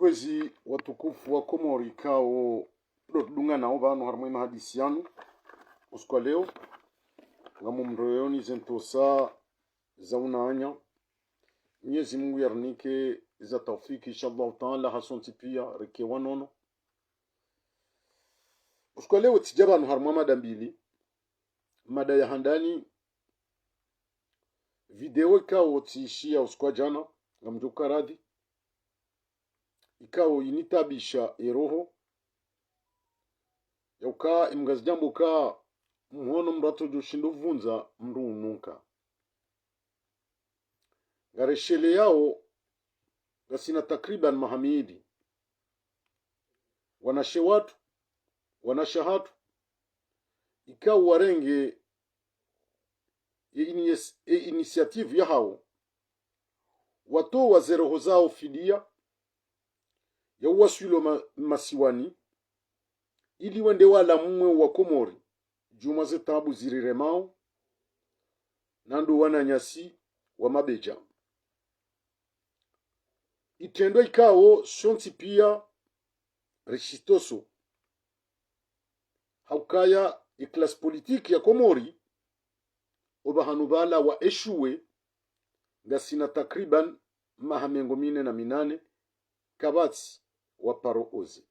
kwezi watukufu wa Komori kao dunga nao bano harmwe mahadisiano uskwa leo ngamu mroyoni zentosa za unaanya Mwenyezi Mungu yarnike za taufiki inshallah taala hasonti pia reke wanono uskwa leo tijaba no harmwe madambili mada ya handani video kao tishia uskwa jana ngamjuka radhi ikao initabisha eroho yauka imgazijambo ka muhono mrato joshindo vunza mru ununka gareshele yao gasina takriban mahamidi wanashe watu wanashahatu ikao warenge initiative ya hao wato wazeroho zao fidia ya uwaswilo masiwani ili wende wala mwe wa Komori juma ze tabu ziriremao nando wananyasi wa mabeja itendo ikao shonti pia rishitoso haukaya iklas politiki ya Komori obahanubala wa eshuwe gasina takriban mahamengo 48 kabati wa paro oze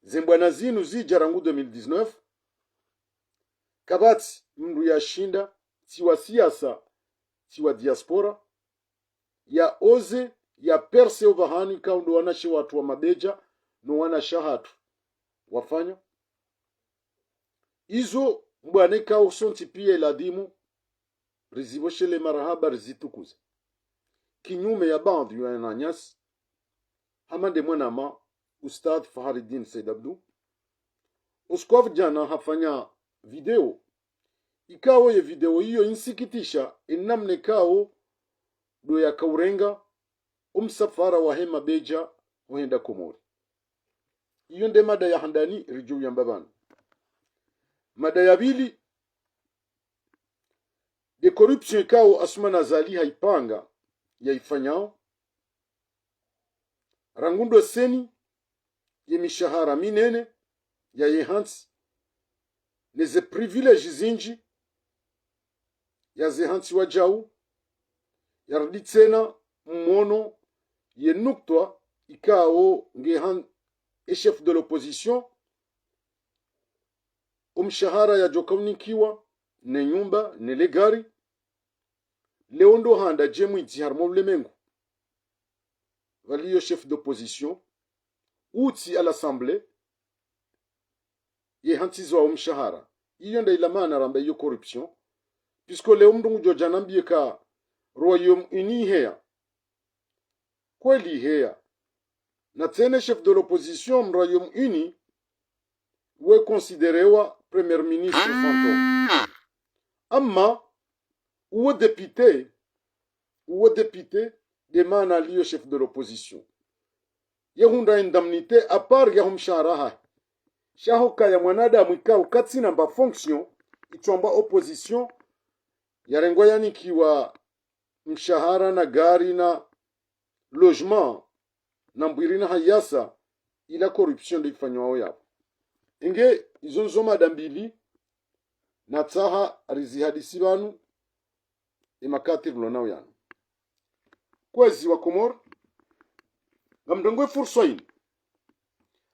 zembwana zinu zijarangu 2019 kabati mndu ya shinda tiwa siasa tiwa diaspora ya oze ya perse ovahani kaundo wanashe watu wa mabeja no wanashahatu wafanya izo mbwane kao sonti pia eladimu riziboshele marahaba rizitukuze kinyume ya bandu ya nanyasi hamande mwanama Ustad Faharidin Said Abdu uskov jana hafanya video ikawo ye video hiyo insikitisha inamne kao do ya kaurenga umsafara wa hema beja huenda Komori. Iyo nde mada ya handani rijuu ya mbabani. Mada ya bili de corruption kao asumana zali haipanga ya ifanyao rangundo seni ye mishahara minene ya yehansi neze privilege zinji ya zehansi wajau yarditsena mmono ye nuktwa ikao ngehan e chef de l'opposition umshahara ya jokaunikiwa ne nyumba ne legari leondo handa jemu iti harmoblemengu valiyo chef d'opposition uti à l'assemblée ye hantizwa umshahara iyo nda ilamana ramba iyo corruption puisque le umdungu jojanambie ka Royaume-Uni hea kweli hea na tene chef de l'opposition Royaume-Uni we considerewa premier ministre fantôme amma uwe député de mana liyo chef de l'opposition yehunda indemnité à part ya humshahara shahoka ya mwanadamu ikao katsina mba fonction ichomba opposition yarengo yanikiwa mshahara na gari na logement na mbwirina hayasa ila corruption ndifanywa yapo inge izo nzoma dambili na tsaha rizihadisi banu imakati vlonao yana kwezi wa Komor ngamdongwe furso hii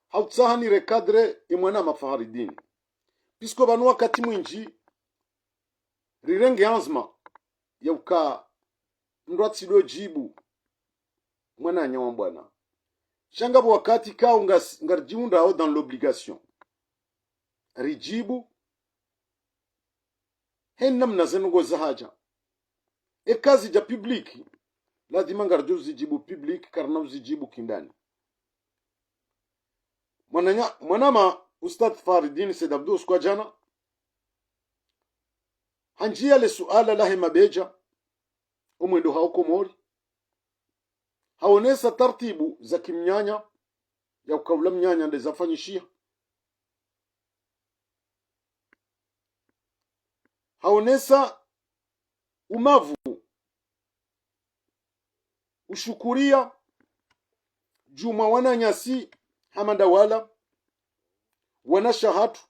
hautsaha ni rekadre imwana mafaharidini pisko banu wakati mwinji rirenge anzma yauka ndwatsi do jibu mwana nyawa bwana shangabo wakati kao ngarjiunda au dans l'obligation rijibu hennam nazenugo zahaja e kazi ja publiki lazima ngarjo zijibu public karna uzijibu kindani mwanama Ustad Faridin Said Abdu kwa jana hanjia le suala lahe mabeja umwendo hao Komori haonesa tartibu za kimnyanya ya ukawula mnyanya nde zafanyishia haonesa umavu ushukuria juma wana nyasi hamanda wala wana shahatu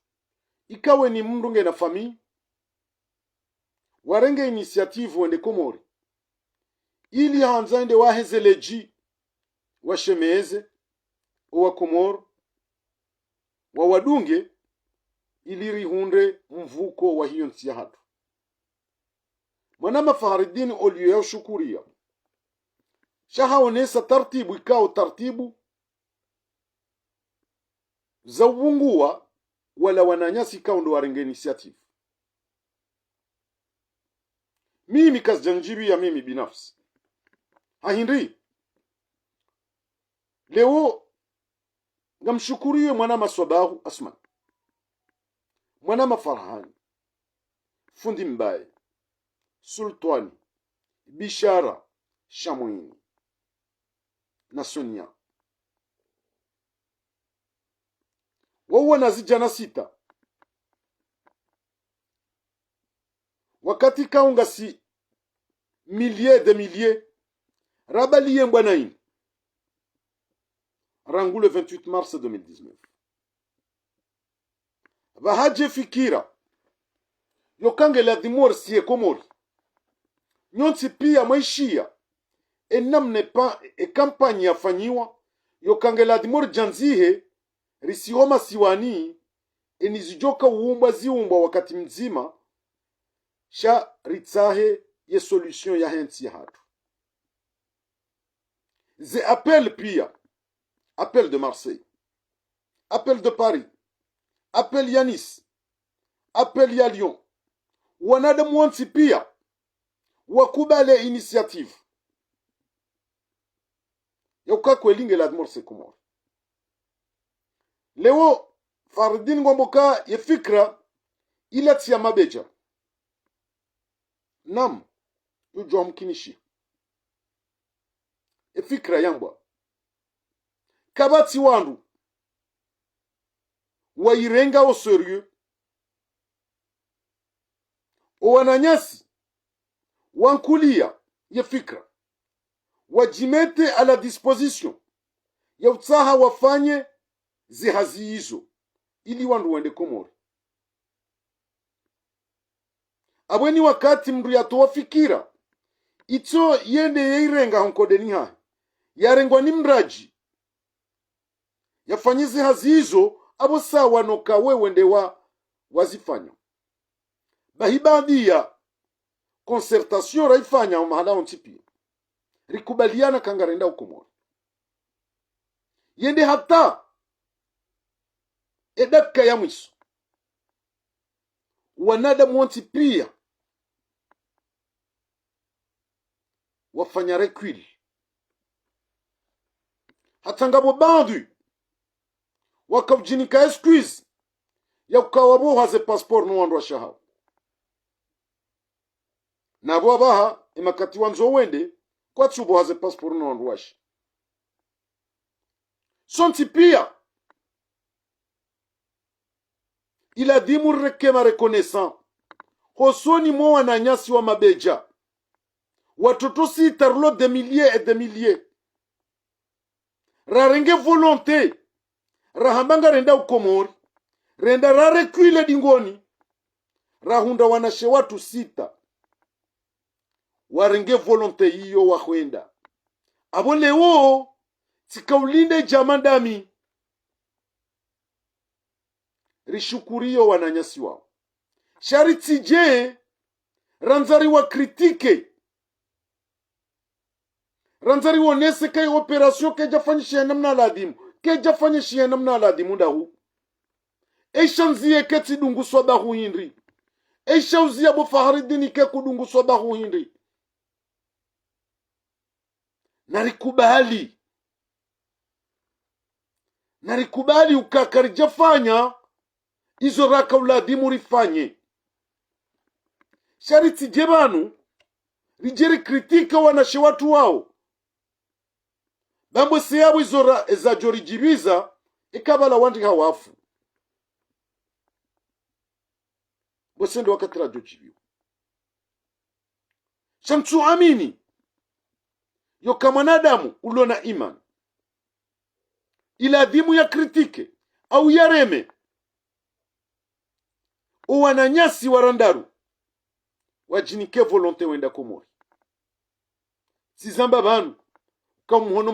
ikawe ni mrunge na fami warenge initiative wende Komori ili hanzaende wahezeleji washemeze wa Komoro wa wadunge ili rihunde mvuko wa hiyo nsia hatu. Mwanama Faharidini oliyo ya shukuria shahaonesa tartibu ikao tartibu za uwungua wala wananyasi ikao ndo warenge initiative. Mimi kasjanjibi ya mimi binafsi hahindri leo ngamshukuriye Mwanama Swabahu Asman, Mwanama Farhani, Fundi Mbaye, Sultani, Bishara Shamwini na Sonia. Wawa nazijana sita wakati kaunga si milliers de milliers rabaliye mbwanaini rangu le 28 mars 2019 vahaje fikira yokange la dimor siye Komori nyonsi pia maishia enamne pa kampanya yafanyiwa yokange la dimor janzihe risioma siwani enizijoka uumba ziumba wakati mzima sha ritsahe ye solution ya hensi ya hatu ze appel pia appel de Marseille, appel de Paris, appel ya Nice, appel ya Lyon. Wanadamu wansi pia wakubale initiative ya ukakwelinge la Morse Komori. Leo Faridini ngomboka ye fikra ilati ya mabeja nam yujwa mkinishi ye fikra yambwa kabati wandu wairenga au sérieux wananyasi wankulia ya fikra wajimete a la disposition ya utsaha wafanye zihazi hizo ili wandu wende Komori. Abweni wakati mndu yatoa fikira ito yende yeirenga honkodeni hai yarengwa ni mraji yafanyizi hazi hizo abo sawa noka wewende wazifanya bahibadia concertation raifanya mahala ontipi rikubaliana kangarenda ukomori yende hata edaka ya mwiso wanadamu ontipia wafanya recul hata ngabo bandu wakavjinika excuse ya ukawabo haze passport no wandu wa shahau nabo abaha emakati wanzo wende kwa tsubo haze passport no wandu washi sonti pia ila dimu rekema reconnaissant hosoni mo wananyasi wa mabeja watoto si tarlo de milliers et de milliers rarenge volonté rahambanga renda ukomori renda rarekwile dingoni rahunda wanashe watu 6 warenge volonté hiyo wahwenda abo leo tikaulinde jamandami rishukurio wananyasi wao shariti je ranzari wa kritike ranzari wonese kai operation ke jafanyishia namna ladimu ke jafanyishia namna ladimu dahu eshanzie ke tidungu sobahu hindri eshauzia bo Faharidini ke kudungu sobahu hindri narikubali ukakari jafanya izo raka uladimu rifanye shariti jebanu rijeri kritika wanashe watu wao bambo siyabu izo za jorijibiza ikabala wandi hawafu bosendo wakati la jojibiwa shamtu amini yo kama nadamu ulona iman ila adhimu ya kritike au yareme uwananyasi warandaru wajinike volonte wenda Komori sizamba banu kamuhono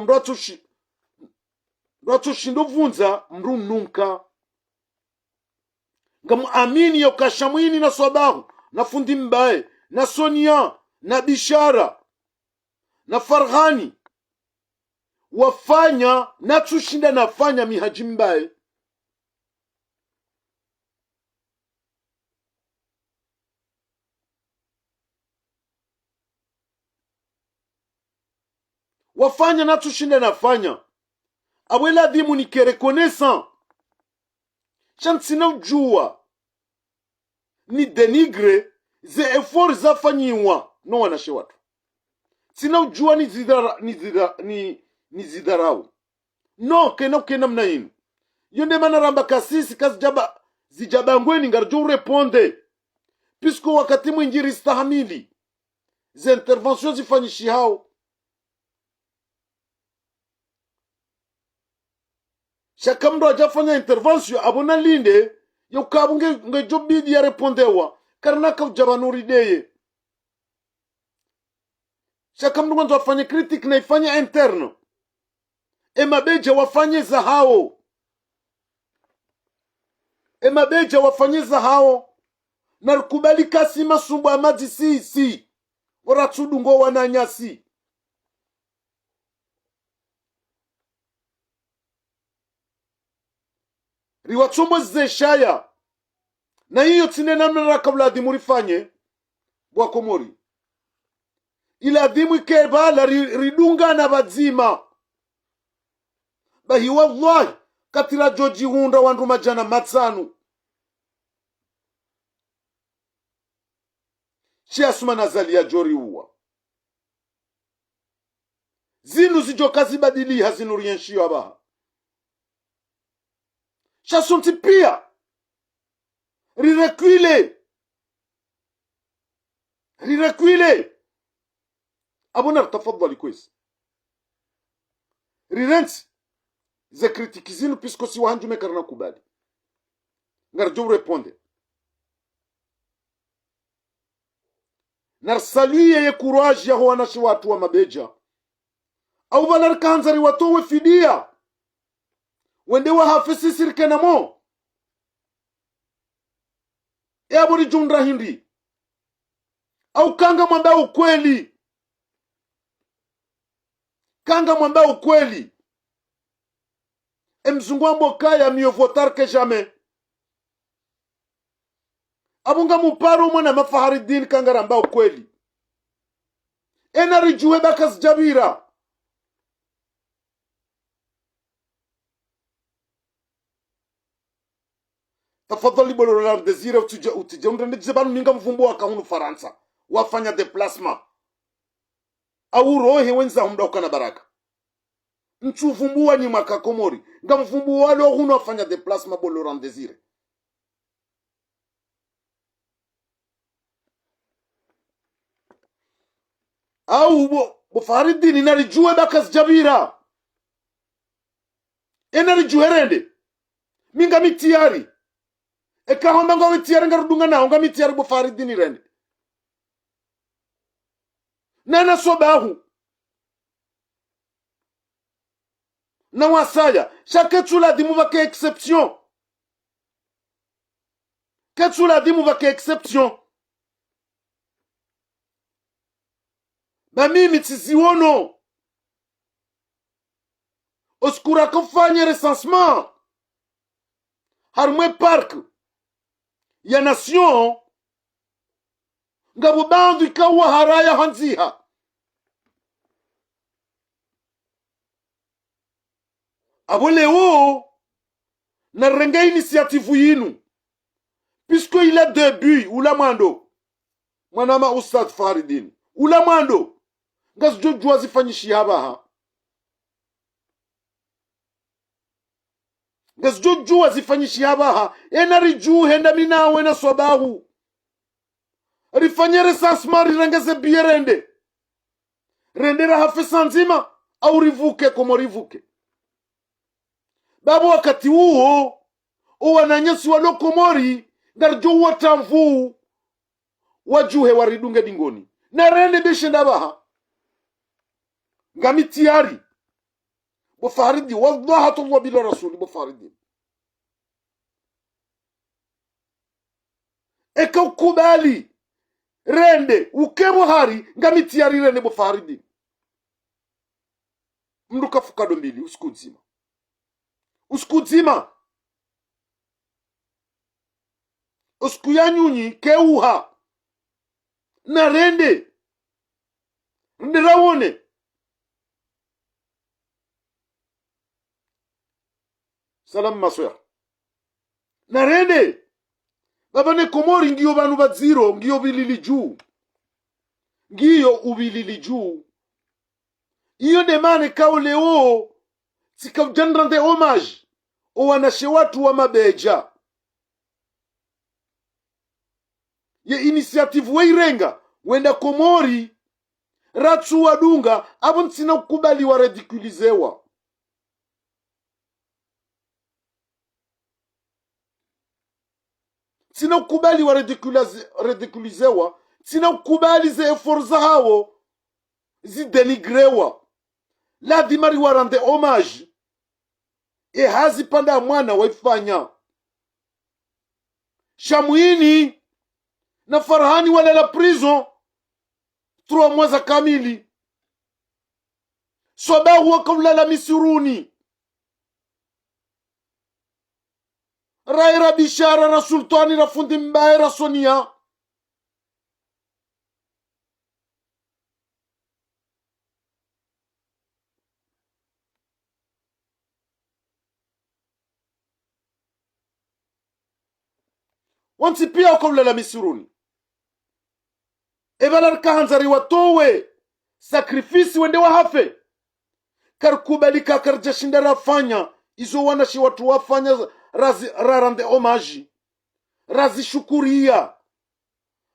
mratoshindo vunza mru nunka ngamu amini ya kashamwini na Swabahu na fundi mbae na Sonia na Bishara na Farhani wafanya na tushinda nafanya mihaji mbae wafanya na tushinda nafanya awela adhimu ni kerekonesan chansina ujua ni denigre ze effort zafanyiwa no wanashe watu sina ujua ni zidarau no kena mna inu yonde mana ramba kasisi zijabangweni ngarjo reponde pisko wakati mwingi stahamili ze intervention zifanyishi hao shaka mdo ajafanya intervention abona linde yokabu nge bidi ya repondewa karna ka ujabanuri deye shaka mdo nganzo afanye critique na ifanye interne emabeja wafanye za hao na kubali kasi masumbu amaji si oratudungo wananyasi riwachombo zeshaya na hiyo tinena mnara kabla adhimu rifanye bwa Komori ila adhimu ikeba la ridunga na bazima bahi wallahi katira joji hunda wandu majana matsanu chiasuma nazali ya jori uwa zinu zijokazi badili hazinu rienshio abaha chasonti pia rirecuile abona tafadhali kwezi rirensi ze kritikizinu pisko si wahanjume karna kubali ngarjo reponde narsaluye ye courage ya wanashi watu wa mabeja au valar kanzari watowe fidia wende wa hafisi sirkena mo abori jundra hindi au kanga mwamba ukweli emzungwambo kaya mieux votar que jamais abunga muparo mwana Mafaharidin kangaramba ukweli enarijuwe bakas jabira tafadhali bolo la desire utijamda ndizebanu ninga mvumbu wakahunu Faransa wafanya déplacement au rohe wenza humda na baraka nchuvumbua ni makakomori nga mvumbu wale hunu wafanya déplacement bolo la desire au Faharidin inarijue bakas jabira enarijuwe rende minga mitiari ekahomba ngo mitiari ngarudunga naho nga mitiari Faharidin rende nana Swabahu na wasaya chaque tula dimu va que exception ba mimi tiziono oskura kufanya recensement harmwe park ya nation ngabu bandu ikawa haraya hanziha aboleo na renga initiative yinu puisque il a début ula mwando mwanama Ustadh Faharidin ula mwando ngazijojua zifanyishi habaha ngazijojua zifanyishi habaha enariju henda minawe na Swabahu rifanye recensement rirengeze bierende rendera hafisa nzima au rivuke komo rivuke babo wakati huo owananyasi walokomori ngarjo watamvu wajuhe waridunge dingoni na rende beshenda baha ngami tiyari bofaridi wallahi tullah bila rasuli bofaridi eka ukubali rende ukebo hari ngami tiyari rende bofaridi mnduka fukado mbili usikudzima usikuyanyunyi keuha na rende ndirawone salam masoya na rende babane komori ngiyo banu baziro ngiyo bilili juu ngiyo ubilili juu iyo demane kauleo sikaujandrandi homage owanashe watu wa mabeja ye initiative weirenga wenda komori ratsu wadunga abo ntsina ukubali wa ridiculizewa tsina ukubali wa ridiculizewa tsina ukubali ze effort zahawo zidenigrewa ladimari warande homage hazi panda mwana waifanya Shamuini na Farhani wala la prison 3 mois kamili Sobahu wakulala Misuruni Raira Bishara na Sultani na Fundi Mbaye na Sonia wanti pia wakulala Misuruni evalar kahanzari watowe sakrifisi wende wahafe karkubalika karjashinda rafanya izo wanashi watu wafanya rarande homage razishukuria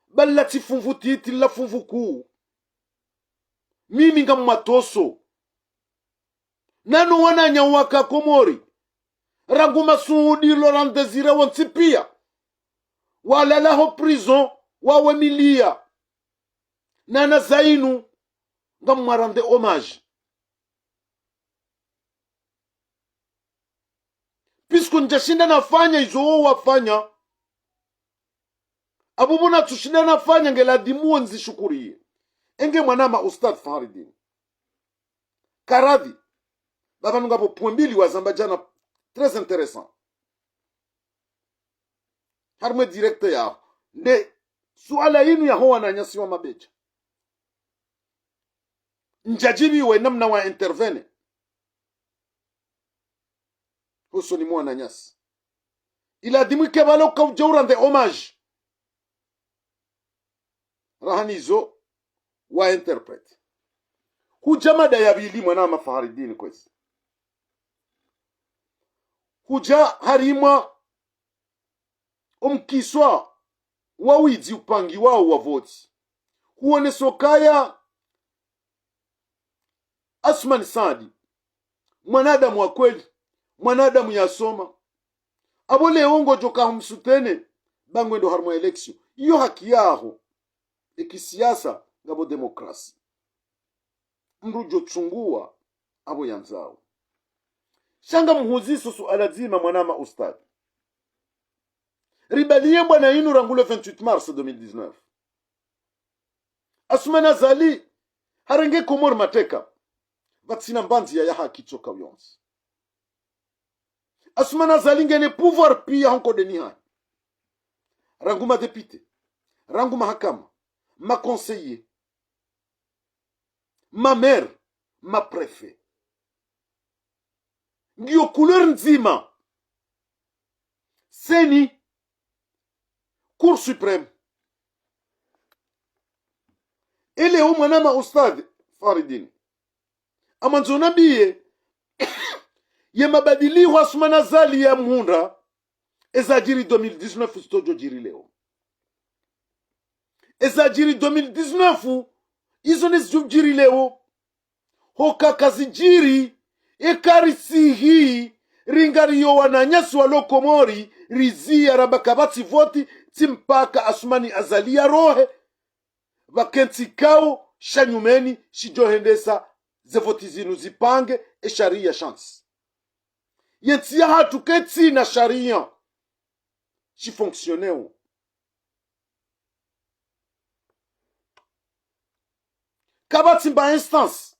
balati funvutiti la funvuku mimi ngamatoso nano wananya waka komori rangu masudi lorande zira wanti pia wala laho prison wawe milia nana zainu ngamwarande homage pisku njashinda nafanya izo wafanya abubuna tushinda nafanya ngela dimuo nzishukurie enge mwanama Ustadh Faridin karadhi baba nungapo point wa Zambajana très intéressant harme directe ya nde suala yinu ya hoa na nyasi wa mabeja njajibi we namna wa intervene huso ni mwana nyasi ila dimwike balo kaujawrande homage rahanizo wa interpret hujamada ya bili mwana Mafaridini kwezi huja harima omkiswa wawidzi upangi wao wa voti huone sokaya Asman Sadi mwanadamu wa kweli mwanadamu yasoma abole ongo joka humsutene bangwendo harmo election iyo haki yaho ekisiasa ngabo demokrasi mrujo tsungua abo yanzao shanga mhuziso suala zima mwanama Ustadh ribalie bwana inu rangulo 28 mars 2019 Asmana Zali harenge komor mateka batsina mbanzi ya haki choka yonsi Asmana Zali ngene pouvoir pia hanko deniha rangu ma député rangu mahakama ma conseiller ma mère ma préfet ngiyo couleur nzima seni Cour suprême ele mwanama Ustadh Faridin amanzona biye ye mabadili wa Asmana Zali ya mhunda ezajiri 2019 stojo jiri leo ezajiri 2019 izo nezijiri leo hoka kazijiri ekarisi hii ringariyo wananyasi walokomori rizia rabakabatsi voti timpaka asumani azalia rohe vakentikao shanyumeni shijohendesa zevoti zinu zipange sharia chance yentia hatu keti na sharia shifonctioneo kabati mba instance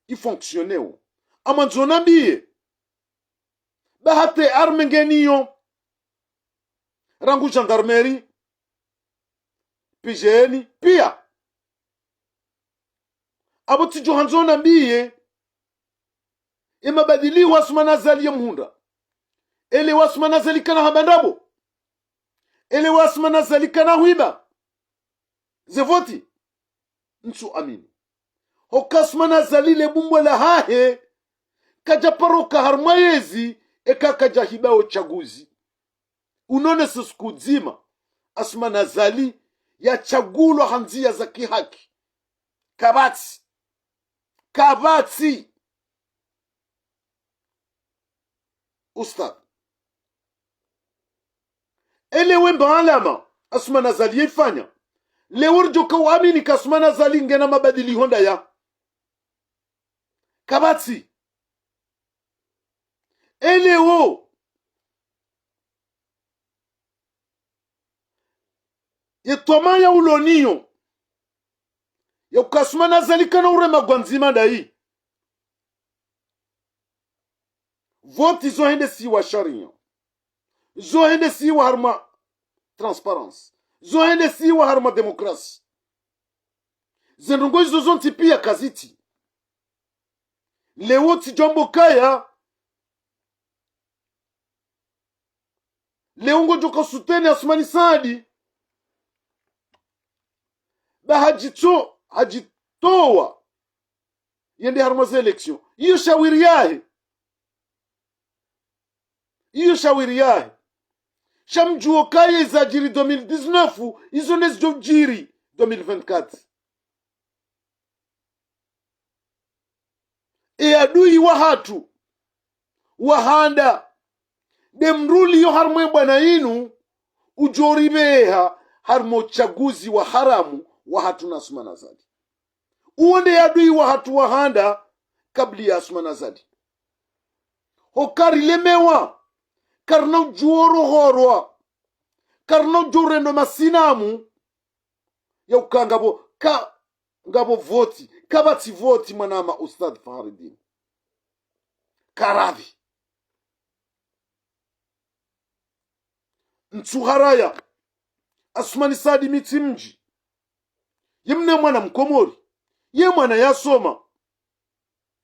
ifonctioneo amanzonambiye bahate armengeniyo rangu gendarmerie pigeni pia abo tijohanzona mbiye imabadili wasmana zali ya mhunda ele wasmana zali kana habandabo ele wasmana zali kana huiba zevoti nsu amini hokasmana zali le bumbo la hahe kajaparoka harmayezi eka kajahibao chaguzi unone siskudzima asmana zali ya chagulo hanzia za kihaki kabati ustad ele wemba alama asmana zali ifanya leurjo kawamini kasmana zali ngena mabadili honda ya kabati ele wo yetomaya uloniyo ya kasmana zali kana urema gwanzima dai voti zohende si wa sharia zohende si wa harma transparence zohende si wa harma demokrasi zenungo izo zonti pia kaziti lewo tijombo kaya leungo joka sutene asmani sadi ba hajitowa yende harma election iyo shawiri yahe shamjuo kaya izajiri 2019 izo nezjo jiri 2024 adui wa hatu wahanda demruli yo harmwe bwana inu ujoribeha harmo chaguzi wa haramu wa hatu na asmana zadi uonde adui wa hatu wahanda kabli ya asmana zadi hokari lemewa karna juoro horwa karna jorendo masinamu ya ukangabo ngabo voti kabati voti manama Ustad Fakhruddin karadhi ntsuharaya asmani sadi mitimji yemne mwana mkomori ye mwana yasoma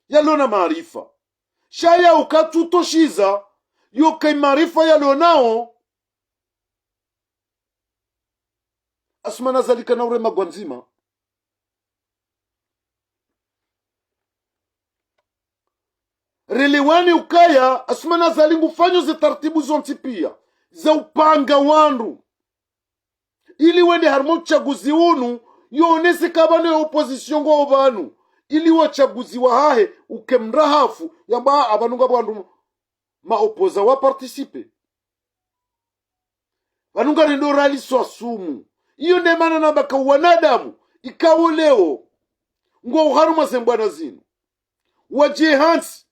yalona maarifa shaya ukatutoshiza yokai maarifa yalonao asmana zalika na urema gwanzima relewani ukaya asmana zalingu fanyo ze tartibu zonti pia za upanga wandu ili wende harmo chaguzi unu yonese kabano ya opposition ngo banu ili wachaguzi wa hahe ukemrahafu yamba abanunga bandu ma opoza wa participe banunga rendo rali swasumu iyo ndemana na baka wanadamu ikawo leo ngo haruma zembwana zinu waje hansi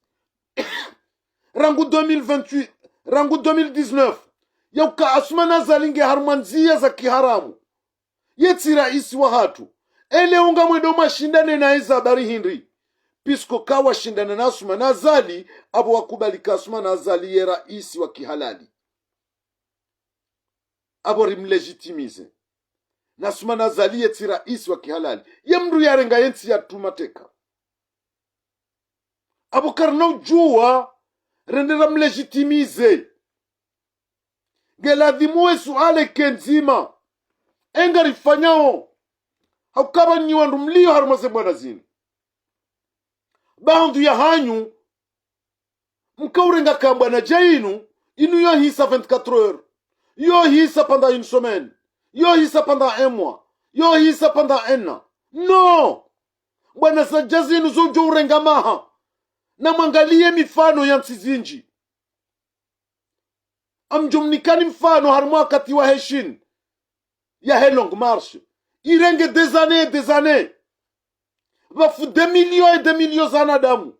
rangu 2028 rangu 2019 yauka asmana zalinge harmanzia za kiharamu yeti raisi wa hatu ele unga mwedo mashindane na iza habari hindri pisko kawa shindane na asmana zali abo wakubalika asmana zali ye raisi wa kihalali abo rimlegitimize na asmana zali yeti raisi wa kihalali yemru yarenga yenti ya tumateka abo karna ujua rendera mlegitimize geladhimuwe suale kenzima engari fanyao haukaba nyiwandu mlio harumase bwana zinu bahandu ya hanyu mkaurenga kambwana jainu inu yo hisa 24 heures yo hisa pendant une semaine yo hisa pendant un mois yo hisa pendant un an no bwana sa jazinu zojo urenga maha na mwangalie mifano ya nsizinji amjumnikani mfano harimo wakati wa heshin ya he long marche irenge des années bafu des millions et des millions zanadamu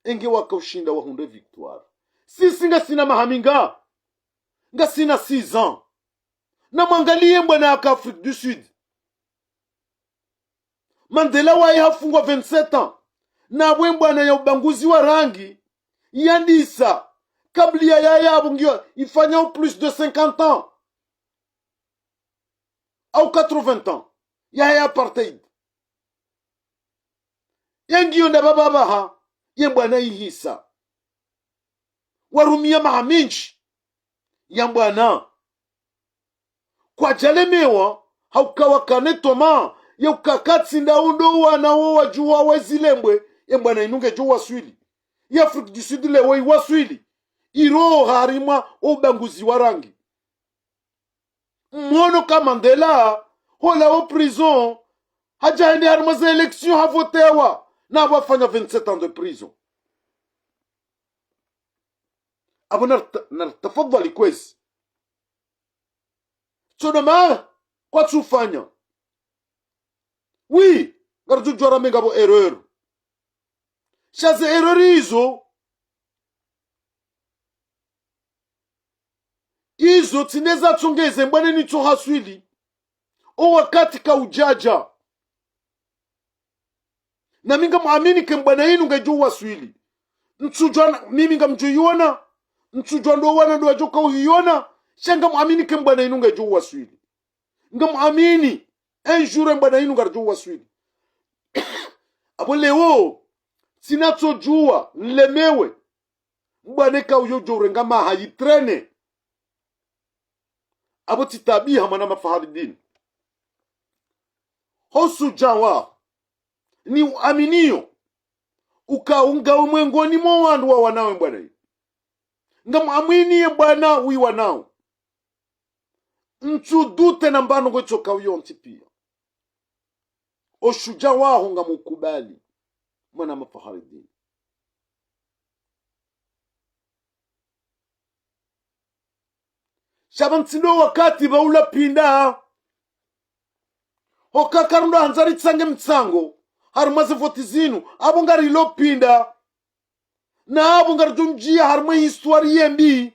enge wakaushinda wahunde victoire. Sisi nga sina mahaminga nga sina 6 ans na mwangalie mbwana aka Afrique du Sud Mandela wae hafungwa 27 ans na mbwana ya ubanguzi wa rangi yandisa kabla ya yabo ngio ifanya plus de 50 ans au 80 ans ya apartheid yengiyo nda baba ha yembwana ihisa warumia mahaminji yambwana kwa jalemewa haukawa kanetoma ya ukakatsi ndaundo wanawo wajua wezilembwe yembwana inunge jo waswili ya Afrique du Sud lewe waswili iro harima ubanguzi wa rangi mwono ka Mandela hola o prison hajaende harima za election havotewa na wafanya 27 ans de prison. Abu nartafadhali kwezi chonama kwa tufanya oui ngarujujora mengabo erreur shaze erreur izo tineza tungeze mbwane nicho haswili o wakati ka ujaja na minga muamini ke mbwana yinu ngejo waswili nsujwana mimi ngamjuyona nsujwa ndo wana ndo ajoka uhiona shanga muamini ke mbwana yinu ngejo waswili ngamuamini un jour mbwana yinu ngejo waswili abo leo sinachojua nlemewe mbwana ka uyojo rengama hayitrene abo titabi hamana mafaharidin hosu jawa ni uaminio ukaunga umwengoni mwa wandu wa wanawe mbwana ngamuamini mbwana wi wanao nsudute na mbano gochoka uyonti pia oshuja waho ngamukubali mwana mafaharidin shabantindo wakati baula pinda hokakarunda hanzari tsange mtsango harumaze voti zinu abo ngari lo pinda na abo ngari jumjia haruma histoire yembi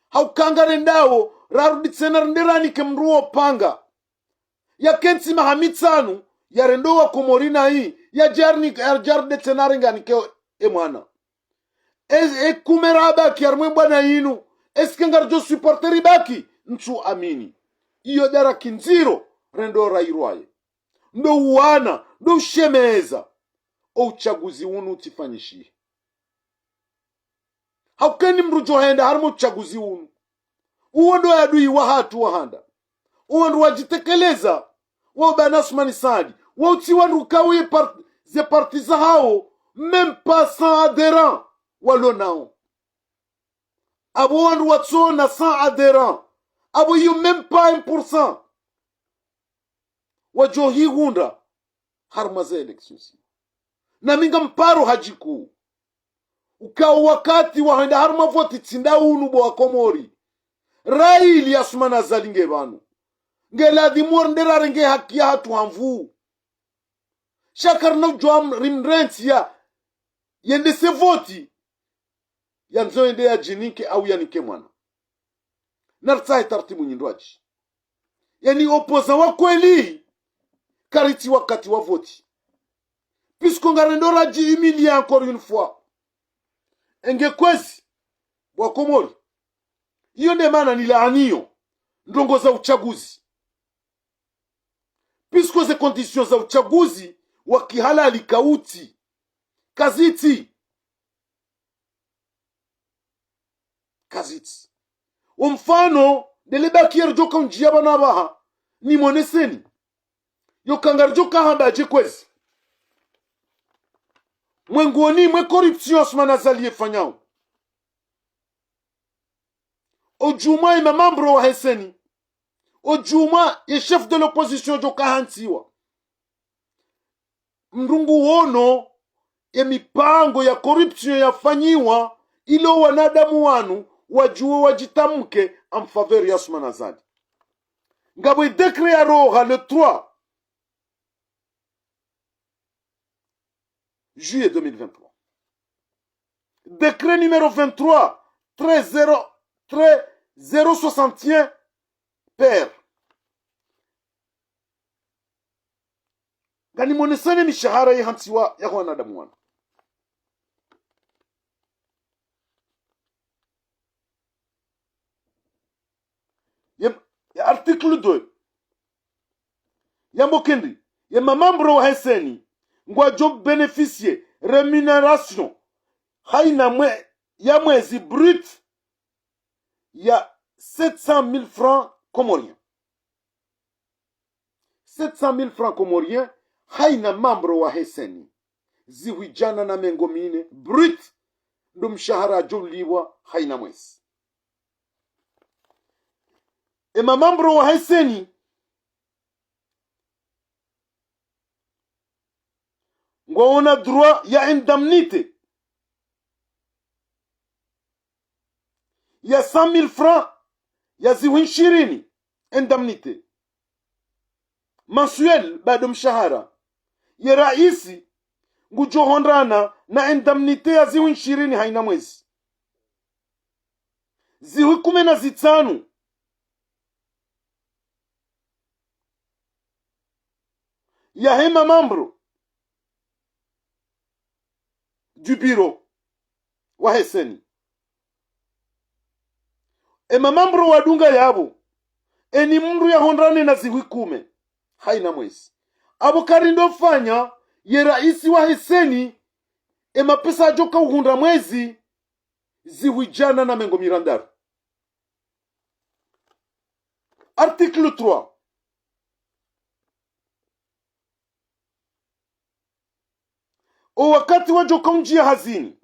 haukangare ndawo raruditsena nderani ke mruo panga ya kensi mahamitsanu ya rendo wa komorina hii ya jarde tenarengani ke emwana kumeraba ki haruma mbwana yinu eske ngari jo supporteri baki nchu amini iyo dara kinziro rendo rairwaye ndo uwana ndo ushemeza o uchaguzi unu utifanyishie haukeni mrujo henda harimo uchaguzi unu uwo ndo adui wa hatu wahanda uwo ndo wajitekeleza wa banasmani sadi wa utiwa ndukawi ze partiza hao même pas 100 adhérents walo nao abo wandu watsona 100 adhérents abo yu même pas 1% wajohi hunda harmaze elections na minga mparo hajiku ukawa wakati wahenda harma voti tsinda unu bo akomori raili asumana zalinge banu ngeladi morndera nge haki ya hatu hamvu shakar no jom rimrents ya yende se voti yanzo yende ya jinike au yanike mwana nartsai tartibu nyindwaji yani opoza wa kweli kariti wakati wa voti puisque ngarendora ji humilié encore une fois enge kwezi wakomori hiyo ndio maana nilaaniyo ndongo za uchaguzi puisque ze conditions za uchaguzi wa kihalali kauti kaziti umfano delebakir joka njia bana baha ni moneseni yokangar joka hamba je kwezi mwengoni mwe corruption smana zalie fanyao ojuma ima mambro wa heseni ojuma ye chef de l'opposition joka hantiwa mrungu wono ya mipango ya corruption yafanyiwa ilo wanadamu wanu wajue wajitamke en faveur ya Ousmane Azadi. Ngabo décret ya roha le 3 juillet 2023. Décret numéro 23 061 père. Gani monesane mishahara ya hantiwa ya wanadamu wana. Ya article 2 ya mokendi ya mamambro wa heseni ngwa job bénéficier rémunération haina ya mwezi brut ya 700 000 francs comoriens. 700 000 francs comoriens haina mambro wa heseni ziwijana na mengo mine brut ndo mshahara joliwa haina mwezi. Ema mambro wa heseni ngwaona droit ya indemnité ya 100 000 francs ya ziwinshirini indemnité mensuel bado mshahara ya raisi ngujohondana na indemnité ya ziwinshirini haina mwezi ziwi 15 ya hema mambro du bureau wa heseni. Ema mambro wa dunga yabo eni mndu ya hondrane na ziwi 10 haina mwezi. Abo karindo fanya ye raisi wa heseni ema pesa joka uhunda mwezi ziwijana na mengo mirandaru. Article 3 o wakati wa joka unjia hazini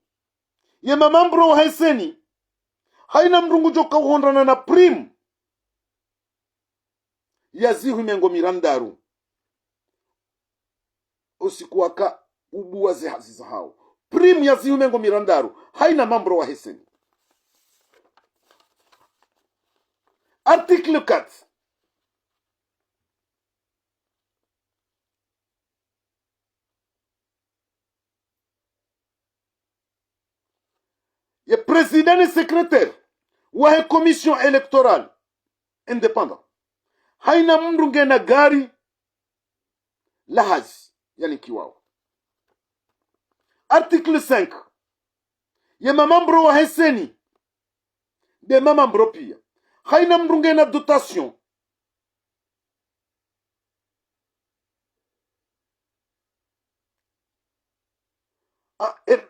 ye mamambro wa heseni haina mrungu joka uhondana na prim ya zihu mengo mirandaru usikuwaka ubuwa zihaziza hao prim ya zihu mengo mirandaru haina mambro wa heseni. Article 4 ye président et secrétaire wa commission électorale indépendant haina mndu ngena gari lahazi yani kiwao. Article 5 ye mamambro wa heseni de mamambro pia haina mndu ngena dotation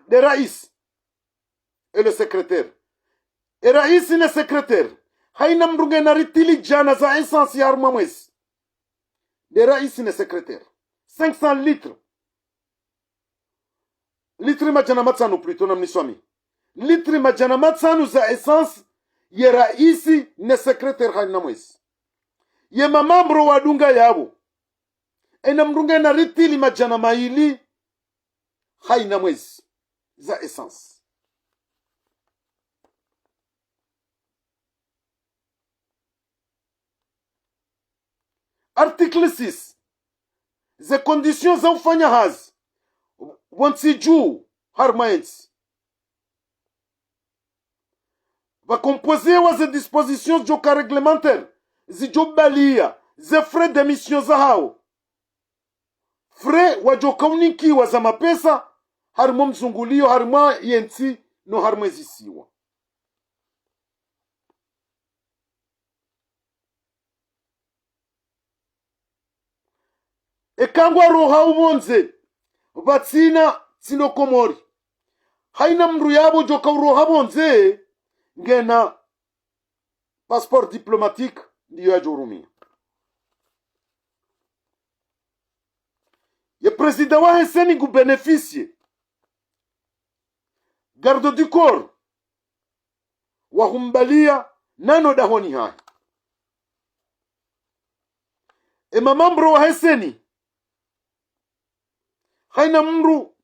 de rais et le secrétaire. Et raisi ne secrétaire haina mndu ngena ritili jana za essence ya haruma mwezi de raisi ne secrétaire 500 litres litri majana matsanu plutôt na mniswami litri majana matsanu za essence ye raisi ne secrétaire haina mwezi. Ye mamambro wa dunga yabo ena mndu ngena ritili majana maili haina mwezi za essence. Article 6 ze conditions za ufanya hazi wansiju harmaensi vakompozewa ze dispositions joka réglementaire zijobalia ze frais d'émission za hao frais wajokaunikiwa za mapesa harimo mzungulio harimo yensi no harimo ezisiwa. Ekangwa roha ubonze vatsina tsino komori haina mndu yabo joka roha bonze ngena passeport diplomatique ndiyo ya jorumia. Ye président wa heseni gu bénéficier garde du corps wa humbalia nano dahoni haya. Ema mambro wa heseni haina mndu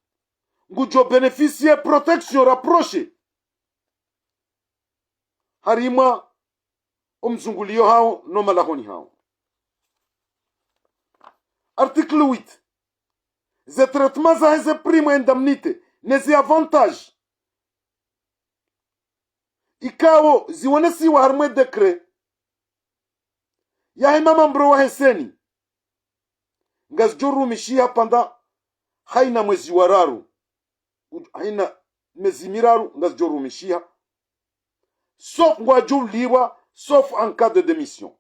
ngujo bénéficier protection rapproché harima omzungulio hao no malahoni hao. Article 8. Ze traitements za heze primo indemnite nezi avantage ikawo ziwonesiwa harimo dekre yahima mambro wa heseni ngazijurumishia panda haina mwezi wararu haina mezi miraru ngazijurumishia sauf ngwajuliwa sauf en cas de démission.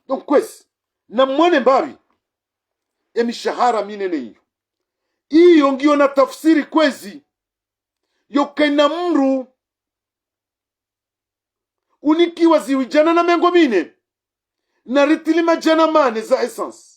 Donc kwesi na mwene mbabi emishahara minene iyo ngiyo na tafsiri kwezi yokaina mru unikiwa ziwijana na mengo mine na ritilima jana mane za essence